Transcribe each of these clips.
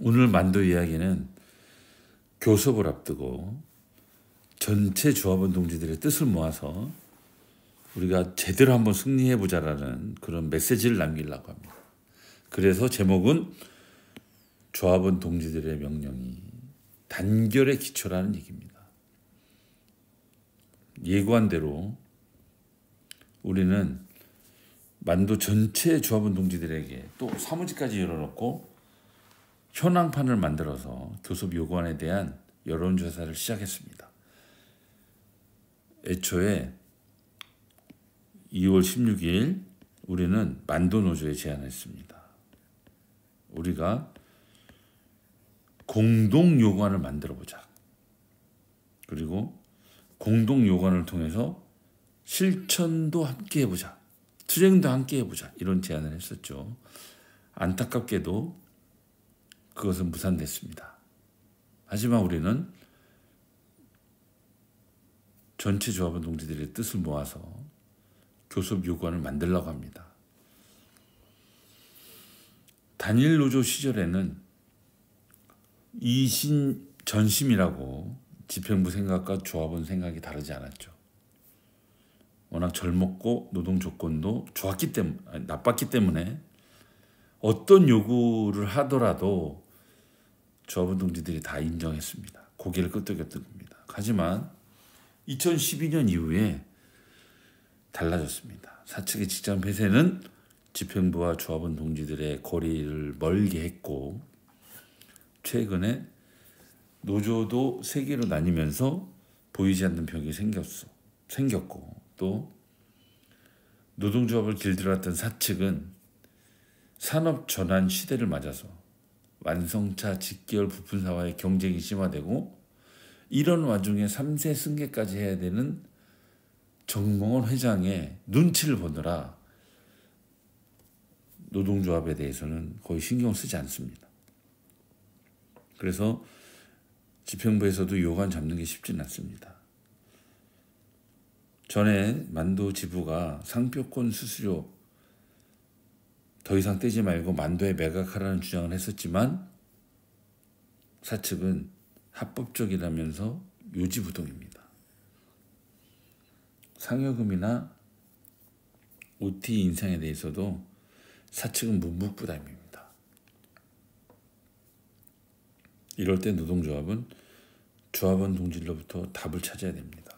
오늘 만도 이야기는 교섭을 앞두고 전체 조합원 동지들의 뜻을 모아서 우리가 제대로 한번 승리해보자라는 그런 메시지를 남기려고 합니다. 그래서 제목은 조합원 동지들의 명령이 단결의 기초라는 얘기입니다. 예고한 대로 우리는 만도 전체 조합원 동지들에게 또 사무직까지 열어놓고 현황판을 만들어서 교섭 요구안에 대한 여론조사를 시작했습니다. 애초에 2월 16일 우리는 만도 노조에 제안했습니다. 우리가 공동 요구안을 만들어 보자. 그리고 공동 요구안을 통해서 실천도 함께 해보자. 투쟁도 함께 해보자. 이런 제안을 했었죠. 안타깝게도 그것은 무산됐습니다. 하지만 우리는 전체 조합원 동지들의 뜻을 모아서 교섭 요구안을 만들려고 합니다. 단일 노조 시절에는 이신전심이라고 집행부 생각과 조합원 생각이 다르지 않았죠. 워낙 젊었고 노동 조건도 나빴기 때문에 어떤 요구를 하더라도 조합원 동지들이 다 인정했습니다. 고개를 끄덕였던 겁니다. 하지만 2012년 이후에 달라졌습니다. 사측의 직장 폐쇄는 집행부와 조합원 동지들의 거리를 멀게 했고, 최근에 노조도 세 개로 나뉘면서 보이지 않는 벽이 생겼고, 또 노동조합을 길들여왔던 사측은 산업 전환 시대를 맞아서 완성차 직계열 부품사와의 경쟁이 심화되고, 이런 와중에 3세 승계까지 해야 되는 정몽원 회장의 눈치를 보느라 노동조합에 대해서는 거의 신경 쓰지 않습니다. 그래서 집행부에서도 요구안 잡는 게 쉽지는 않습니다. 전에 만도 지부가 상표권 수수료 더 이상 떼지 말고 만도에 매각하라는 주장을 했었지만 사측은 합법적이라면서 요지부동입니다. 상여금이나 OT 인상에 대해서도 사측은 묵묵부답입니다. 이럴 때 노동조합은 조합원 동지로부터 답을 찾아야 됩니다.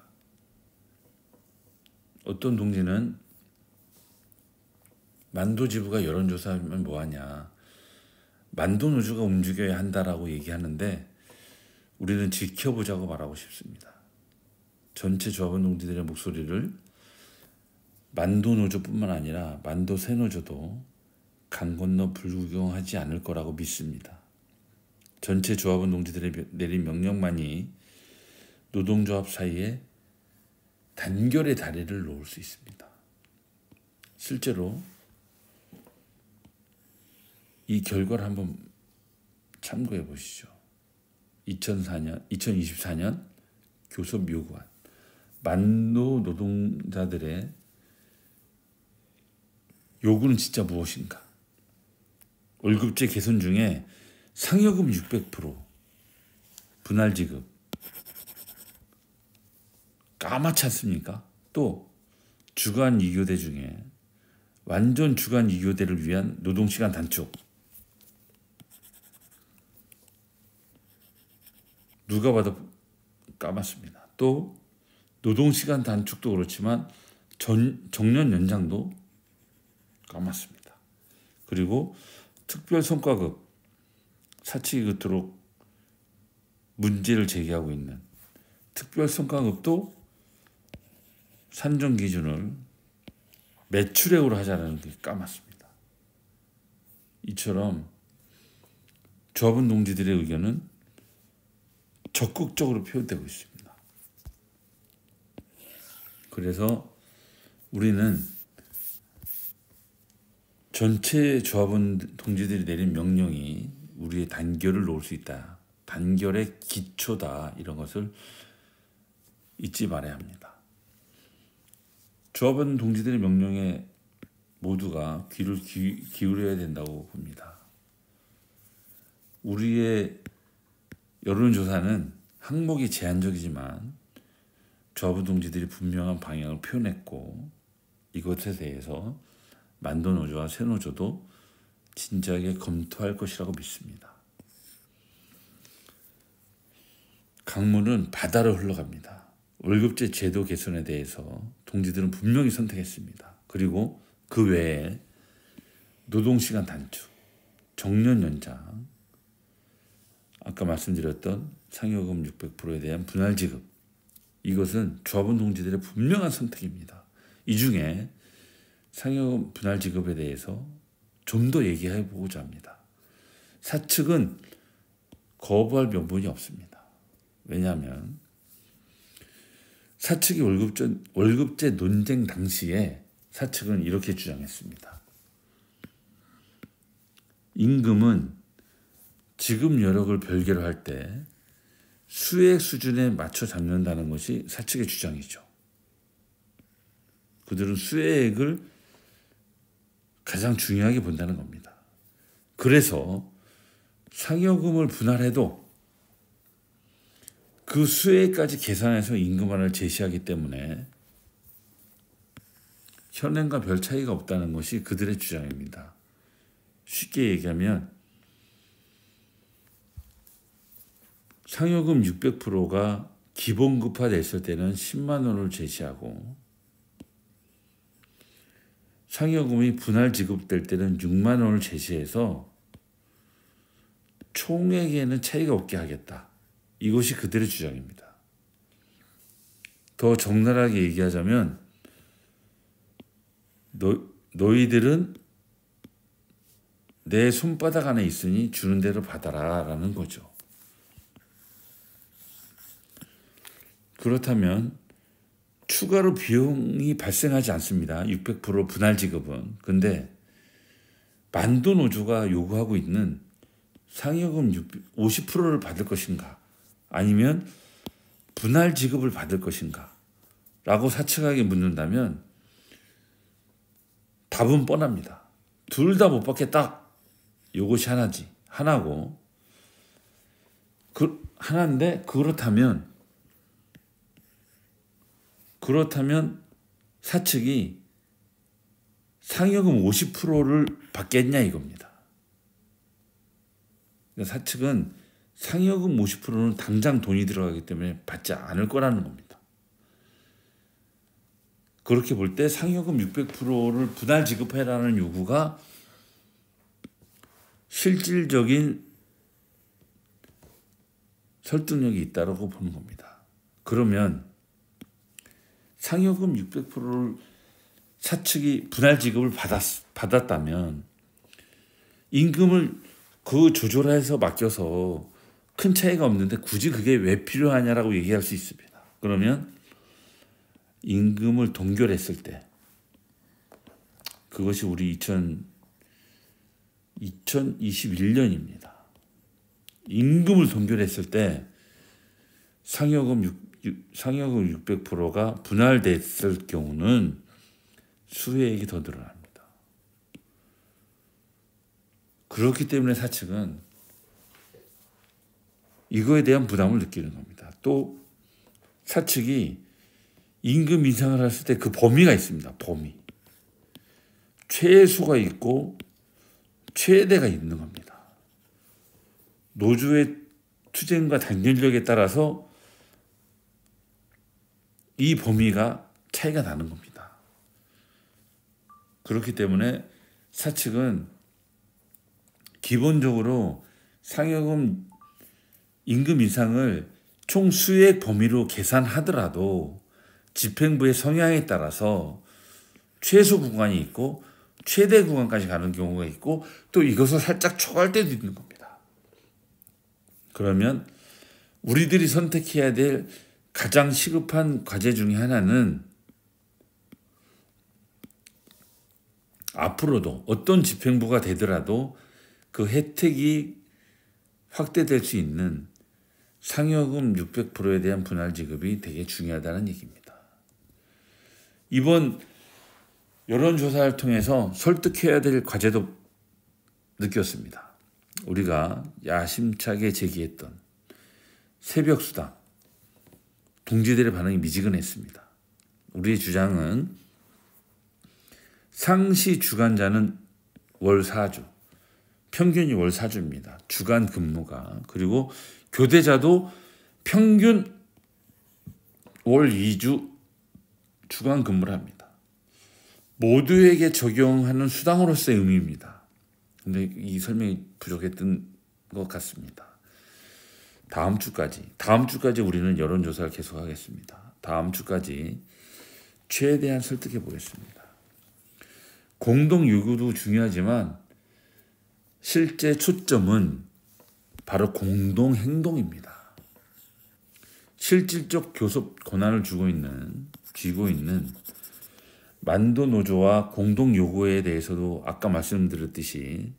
어떤 동지는 만도 지부가 여론조사하면 뭐하냐, 만도 노조가 움직여야 한다라고 얘기하는데 우리는 지켜보자고 말하고 싶습니다. 전체 조합원 동지들의 목소리를 만도 노조뿐만 아니라 만도 새노조도 강 건너 불구경하지 않을 거라고 믿습니다. 전체 조합원 동지들의 내린 명령만이 노동조합 사이에 단결의 다리를 놓을 수 있습니다. 실제로 이 결과를 한번 참고해 보시죠. 2024년 교섭 요구안. 만도 노동자들의 요구는 진짜 무엇인가? 월급제 개선 중에 상여금 600%, 분할 지급, 까맣지 않습니까? 또 주간 2교대 중에 완전 주간 2교대를 위한 노동시간 단축. 누가 봐도 까맣습니다. 또 노동시간 단축도 그렇지만 정년 연장도 까맣습니다. 그리고 특별성과급, 사측이 그토록 문제를 제기하고 있는 특별성과급도 산정 기준을 매출액으로 하자는 게 까맣습니다. 이처럼 조합원 동지들의 의견은 적극적으로 표현되고 있습니다. 그래서 우리는 전체 조합원 동지들이 내린 명령이 우리의 단결을 놓을 수 있다. 단결의 기초다. 이런 것을 잊지 말아야 합니다. 조합원 동지들의 명령에 모두가 귀를 기울여야 된다고 봅니다. 우리의 여론조사는 항목이 제한적이지만 조합원 동지들이 분명한 방향을 표현했고 이것에 대해서 만도노조와 새노조도 진지하게 검토할 것이라고 믿습니다. 강물은 바다로 흘러갑니다. 월급제 제도 개선에 대해서 동지들은 분명히 선택했습니다. 그리고 그 외에 노동시간 단축, 정년 연장, 아까 말씀드렸던 상여금 600%에 대한 분할 지급, 이것은 조합원 동지들의 분명한 선택입니다. 이 중에 상여금 분할 지급에 대해서 좀 더 얘기해 보고자 합니다. 사측은 거부할 명분이 없습니다. 왜냐하면 사측이 월급제 논쟁 당시에 사측은 이렇게 주장했습니다. 임금은 지급 여력을 별개로 할 때 수액 수준에 맞춰 잡는다는 것이 사측의 주장이죠. 그들은 수액을 가장 중요하게 본다는 겁니다. 그래서 상여금을 분할해도 그 수액까지 계산해서 임금안을 제시하기 때문에 현행과 별 차이가 없다는 것이 그들의 주장입니다. 쉽게 얘기하면 상여금 600%가 기본급화됐을 때는 10만 원을 제시하고 상여금이 분할 지급될 때는 6만 원을 제시해서 총액에는 차이가 없게 하겠다. 이것이 그들의 주장입니다. 더 적나라하게 얘기하자면 너희들은 내 손바닥 안에 있으니 주는 대로 받아라 라는 거죠. 그렇다면 추가로 비용이 발생하지 않습니다. 600% 분할 지급은. 근데 만도노조가 요구하고 있는 상여금 50%를 받을 것인가 아니면 분할 지급을 받을 것인가 라고 사측에게 묻는다면 답은 뻔합니다. 둘 다 못 받겠다. 요것이 하나고 하나인데 그렇다면 사측이 상여금 50%를 받겠냐 이겁니다. 사측은 상여금 50%는 당장 돈이 들어가기 때문에 받지 않을 거라는 겁니다. 그렇게 볼 때 상여금 600%를 분할 지급해라는 요구가 실질적인 설득력이 있다고 보는 겁니다. 그러면 상여금 600%를 사측이 분할 지급을 받았다면 임금을 그 조절해서 맡겨서 큰 차이가 없는데 굳이 그게 왜 필요하냐라고 얘기할 수 있습니다. 그러면 임금을 동결했을 때 그것이 우리 2021년입니다. 임금을 동결했을 때 상여금 600%가 분할됐을 경우는 수혜액이 더 늘어납니다. 그렇기 때문에 사측은 이거에 대한 부담을 느끼는 겁니다. 또 사측이 임금 인상을 했을 때 그 범위가 있습니다. 범위. 최소가 있고 최대가 있는 겁니다. 노조의 투쟁과 단결력에 따라서 이 범위가 차이가 나는 겁니다. 그렇기 때문에 사측은 기본적으로 상여금 임금 인상을 총 수액 범위로 계산하더라도 집행부의 성향에 따라서 최소 구간이 있고 최대 구간까지 가는 경우가 있고 또 이것을 살짝 초과할 때도 있는 겁니다. 그러면 우리들이 선택해야 될 가장 시급한 과제 중에 하나는 앞으로도 어떤 집행부가 되더라도 그 혜택이 확대될 수 있는 상여금 600%에 대한 분할 지급이 되게 중요하다는 얘기입니다. 이번 여론조사를 통해서 설득해야 될 과제도 느꼈습니다. 우리가 야심차게 제기했던 새벽 수당, 동지들의 반응이 미지근했습니다. 우리의 주장은 상시 주간자는 월 4주, 평균이 월 4주입니다. 주간 근무가. 그리고 교대자도 평균 월 2주 주간 근무를 합니다. 모두에게 적용하는 수당으로서의 의미입니다. 근데 이 설명이 부족했던 것 같습니다. 다음 주까지 우리는 여론조사를 계속하겠습니다. 다음 주까지 최대한 설득해 보겠습니다. 공동 요구도 중요하지만 실제 초점은 바로 공동 행동입니다. 실질적 교섭 권한을 쥐고 있는 만도 노조와 공동 요구에 대해서도 아까 말씀드렸듯이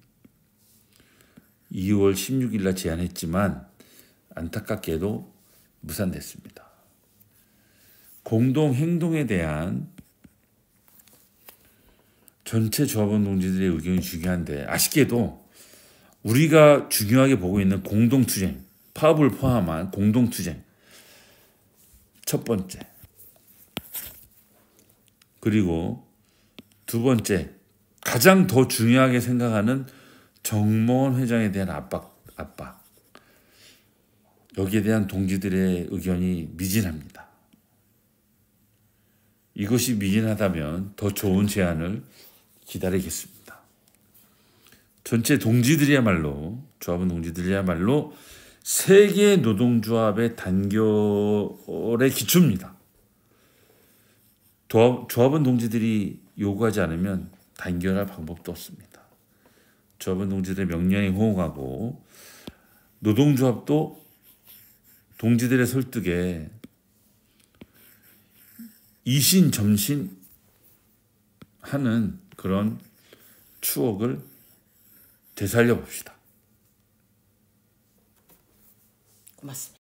2월 16일 날 제안했지만 안타깝게도 무산됐습니다. 공동 행동에 대한 전체 조합원 동지들의 의견이 중요한데 아쉽게도 우리가 중요하게 보고 있는 공동투쟁, 파업을 포함한 공동투쟁 첫 번째, 그리고 두 번째, 가장 더 중요하게 생각하는 정몽원 회장에 대한 압박, 여기에 대한 동지들의 의견이 미진합니다. 이것이 미진하다면 더 좋은 제안을 기다리겠습니다. 전체 동지들이야말로, 조합원 동지들이야말로 세계 노동조합의 단결의 기초입니다. 조합원 동지들이 요구하지 않으면 단결할 방법도 없습니다. 조합원 동지들의 명령에 호응하고 노동조합도 동지들의 설득에 이신점신하는 그런 추억을 되살려 봅시다. 고맙습니다.